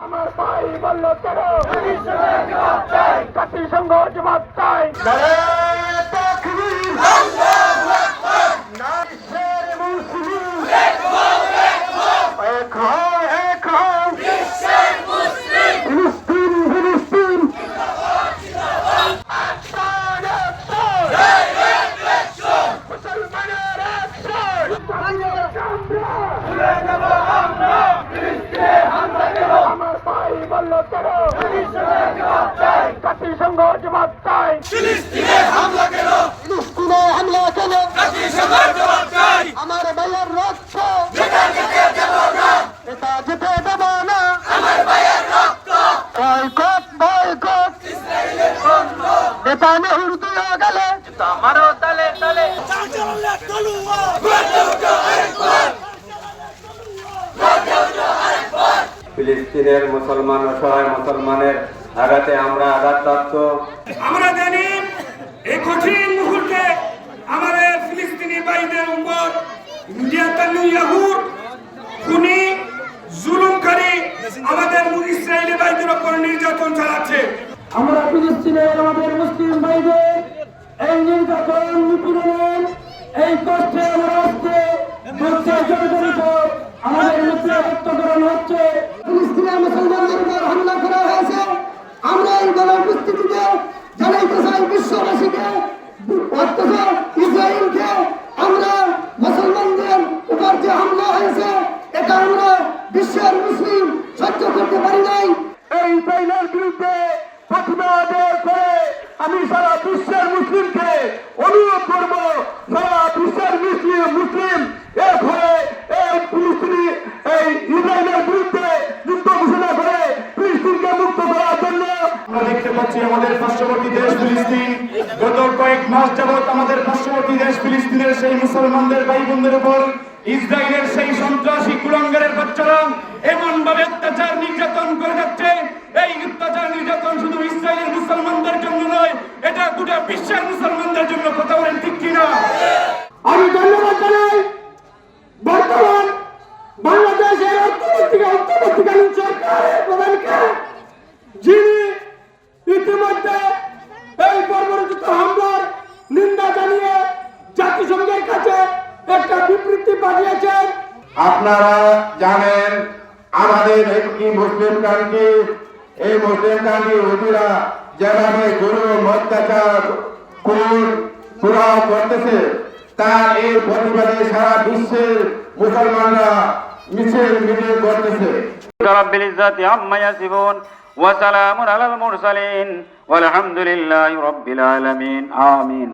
আমার ভাই বলল কেন জাতিসংঘ জবাব চাই। আমার ভাই বলল কেন জাতিসংঘ জবাব চাই। ফিলিস্তিনে হামলা কেন? ফিলিস্তিনে হামলা কেন? জাতিসংঘ জবাব চাই। আমার ভাইয়ের রক্ত যেটা যেতে দেব না, এটা যেতে দেব না। আমার ভাইয়ের রক্ত বয়কট বয়কট ইসরায়েলের বন্ধ। নেতানিয়াহুর দিয়ে গেলে আমারও তালে তালে চাচলে তলুয়ার গর্জে ওঠো আরেকবার, গর্জে ওঠো আরেকবার। ফিলিস্তিনের মুসলমান অসহায় মুসলমানের আঘাতে আমরা আঘাতপ্রাপ্ত। আমরা জানি এই কঠিন মুহূর্তে আমাদের ফিলিস্তিনি ভাইদের উপর নেতানিয়াহুর খুনি জুলুমকারী আমাদের ইসরায়েলি ভাইদের উপর নির্যাতন চালাচ্ছে। আমরা ফিলিস্তিনের আমাদের মুসলিম ভাইদের এই নির্যাতন নিপীড়নের এই কষ্টে আমরা আজকে জড়িত আমাদের মধ্যে রক্তকরণ হচ্ছে। ফিলিস্তিনের মুসলমানদের উপর হামলা করা হয়েছে। আমরা এই গণ উপস্থিতিতে জানাইতে চাই বিশ্ববাসীকে, অথচ ইসরায়েলকে আমরা মুসলমানদের উপর যে হামলা হয়েছে এটা আমরা বিশ্বের মুসলিম সহ্য করতে পারি নাই। এই ইসরায়েলের বিরুদ্ধে প্রতিবাদ করে আমি সারা বিশ্বের মুসলিমকে অনুরোধ করব, সারা বিশ্বের মুসলিম এক হয়ে এই ফিলিস্তিনি এই ইসরায়েলের বিরুদ্ধে যুদ্ধ ঘোষণা করে ফিলিস্তিনকে মুক্ত করার জন্য। আমরা দেখতে পাচ্ছি আমাদের পার্শ্ববর্তী দেশ ফিলিস্তিন গত কয়েক মাস যাবৎ আমাদের পার্শ্ববর্তী দেশ ফিলিস্তিনের সেই মুসলমানদের ভাই বোনদের উপর ইসরায়েলের সেই সন্ত্রাসী কুলাঙ্গারের বাচ্চারা এমন ভাবে অত্যাচার নির্যাতন করে যাচ্ছে। এই অত্যাচার নির্যাতন শুধু ইসরায়েলের মুসলমানদের জন্য নয়, এটা গোটা বিশ্বের মুসলমানদের জন্য। কথা বলেন ঠিক কিনা? আমি ধন্যবাদ জানাই বর্তমান বাংলাদেশের অন্তর্বর্তীকালীন সরকারের প্রধানকে, যিনি ইতিমধ্যে এই বর্বরোচিত হামলার নিন্দা জানিয়ে জাতিসংঘের কাছে একটা বিবৃতি পাঠিয়েছেন। আপনারা জানেন আমাদের একটি মুসলিম কান্ট্রি, এই মুসলিম কান্ট্রি হুজুরা যেভাবে গরু অত্যাচার পুরা করতেছে, তার এই প্রতিবাদে সারা বিশ্বের মুসলমানরা মিছিল মিটিং করতেছে। রাব্বিল ইজ্জাতি আম্মা ইয়াসিফুন ওয়া সালামুন আলাল মুরসালিন ওয়ালহামদুলিল্লাহি রাব্বিল আলামিন। আমিন।